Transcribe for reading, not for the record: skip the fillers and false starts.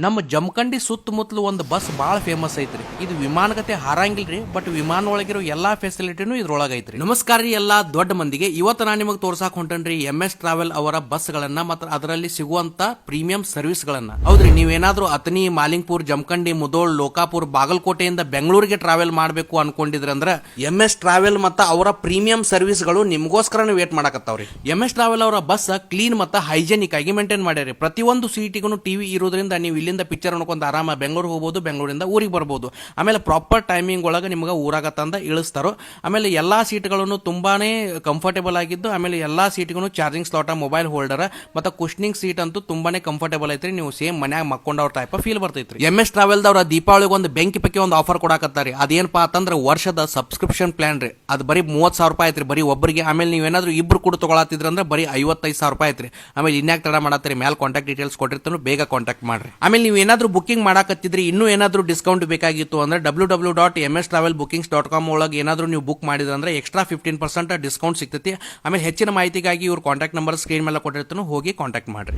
ನಮ್ಮ ಜಮಖಂಡಿ ಸುತ್ತಮುತ್ತಲು ಒಂದು ಬಸ್ ಭಾಳ ಫೇಮಸ್ ಐತ್ರಿ. ಇದು ವಿಮಾನಗತೆ ಹಾರಂಗಿಲ್ರಿ, ಬಟ್ ವಿಮಾನ ಒಳಗಿರೋ ಎಲ್ಲಾ ಫೆಸಿಲಿಟಿನೂ ಇದ್ರೊಳಗೆ ಐತ್ರಿ. ನಮಸ್ಕಾರ ರೀ ಎಲ್ಲಾ ದೊಡ್ಡ ಮಂದಿಗೆ. ಇವತ್ತು ನಾನು ನಿಮಗೆ ತೋರ್ಸಾಕ್ ಹೊಂಟನ್ರಿ MS ಟ್ರಾವೆಲ್ ಅವರ ಬಸ್ ಗಳನ್ನ ಮತ್ತು ಅದರಲ್ಲಿ ಸಿಗುವಂತ ಪ್ರೀಮಿಯಂ ಸರ್ವಿಸ್ ಗಳನ್ನ. ಹೌದ್ರಿ, ನೀವೇನಾದ್ರೂ ಅತನಿ, ಮಾಲಿಂಗ್ಪುರ್, ಜಮಖಂಡಿ, ಮುದೋಳ್, ಲೋಕಾಪುರ್, ಬಾಗಲಕೋಟೆಯಿಂದ ಬೆಂಗಳೂರಿಗೆ ಟ್ರಾವೆಲ್ ಮಾಡಬೇಕು ಅನ್ಕೊಂಡಿದ್ರಂದ್ರ MS ಟ್ರಾವೆಲ್ ಮತ್ತು ಅವರ ಪ್ರೀಮಿಯಂ ಸರ್ವಿಸ್ ಗಳು ನಿಮ್ಗೋಸ್ಕರನೇ ವೇಟ್ ಮಾಡಕತ್ತಾವ್ರಿ. MS ಟ್ರಾವೆಲ್ ಅವರ ಬಸ್ ಕ್ಲೀನ್ ಮತ್ತು ಹೈಜೆನಿಕ್ ಆಗಿ ಮೇಂಟೈನ್ ಮಾಡ್ಯಾರಿ. ಪ್ರತಿಯೊಂದು ಸೀಟಿಗೂ ಟಿವಿ ಇರೋದ್ರಿಂದ ನೀವು ಇಲ್ಲಿಂದ ಪಿಕ್ಚರ್ ನೋಡ್ಕೊಂಡು ಆರಾಮ ಬೆಂಗಳೂರು ಹೋಗ್ಬೋದು, ಬೆಂಗಳೂರಿಂದ ಊರಿಗೆ ಬರ್ಬೋದು. ಆಮೇಲೆ ಪ್ರಾಪರ್ ಟೈಮಿಂಗ್ ಒಳಗೆ ನಿಮ್ಗೆ ಊರಾಗ ತಂದ ಇಳಿಸ್ತಾರೋ. ಆಮೇಲೆ ಎಲ್ಲಾ ಸೀಟ್ಗಳನ್ನು ತುಂಬಾನೇ ಕಂಫರ್ಟೇಬಲ್ ಆಗಿದ್ದು, ಆಮೇಲೆ ಎಲ್ಲಾ ಸೀಟ್ಗೂ ಚಾರ್ಜಿಂಗ್ ಸ್ಲಾಟ, ಮೊಬೈಲ್ ಹೋಲ್ಡರ್ ಮತ್ತು ಕುಶ್ನಿಂಗ್ ಸೀಟ್ ಅಂತೂ ತುಂಬಾನೇ ಕಂಫರ್ಟೇಬಲ್ ಐತ್ರಿ. ನೀವು ಸೇಮ್ ಮನ್ಯಾಗ ಮಕ್ಕೊಂಡವ್ರ ಟೈಪ್ ಫೀಲ್ ಬರ್ತೈತ್ರಿ. MS ಟ್ರಾವೆಲ್ ದವ್ರ ದೀಪಾವಳಿಗೆ ಒಂದು ಬೆಂಕಿ ಪೈಕಿ ಒಂದು ಆಫರ್ ಕೊಡಾಕತ್ತಾರೆ. ಅದೇನಪ್ಪ ಅಂತಂದ್ರೆ ವರ್ಷದ ಸಬ್ಸ್ಕ್ರಿಪ್ಷನ್ ಪ್ಲಾನ್ ರೀ. ಅದು ಬರೀ 30,000 ರೂಪಾಯಿ ಐತ್ರಿ ಬರೀ ಒಬ್ಬರಿಗೆ. ಆಮೇಲೆ ನೀವೇನಾದ್ರೂ ಇಬ್ರು ಕೂಡ ತಗೊಳತಿದ್ರಂದ್ರೆ ಬರೀ 55,000 ರೂಪಾಯಿ ಐತ್ರಿ. ಆಮೇಲೆ ಇನ್ಯಾಕ್ ತಡ ಮಾಡತ್ತೀರಿ, ಮೇಲೆ ಕಾಂಟ್ಯಾಕ್ಟ್ ಡೀಟೇಲ್ಸ್ ಕೊಟ್ಟಿರ್ತಾನೆ, ಬೇಗ ಕಾಂಟ್ಯಾಕ್ಟ್ ಮಾಡ್ರಿ. ಆಮೇಲೆ ನೀವು ಏನಾದ್ರೂ ಬುಕಿಂಗ್ ಮಾಡಕತ್ತಿದ್ರಿ, ಇನ್ನೂ ಏನಾದ್ರೂ ಡಿಸ್ಕೌಂಟ್ ಬೇಕಾಗಿತ್ತು ಅಂದ್ರೆ www.mstravelbookings.com ಒಳಗೆ ಏನಾದ್ರೂ ನೀವು ಬುಕ್ ಮಾಡಿದ್ರಂದ್ರೆ ಎಕ್ಸ್ಟ್ರಾ 15% ಡಿಸ್ಕೌಂಟ್ ಸಿಗ್ತೈತಿ. ಆಮೇಲೆ ಹೆಚ್ಚಿನ ಮಾಹಿತಿಗಾಗಿ ಇವ್ರ ಕಾಂಟ್ಯಾಕ್ಟ್ ನಂಬರ್ ಸ್ಕ್ರೀನ್ ಮೇಲೆ ಕೊಟ್ಟಿರ್ತಾನೆ, ಹೋಗಿ ಕಾಂಟ್ಯಾಕ್ಟ್ ಮಾಡ್ರಿ.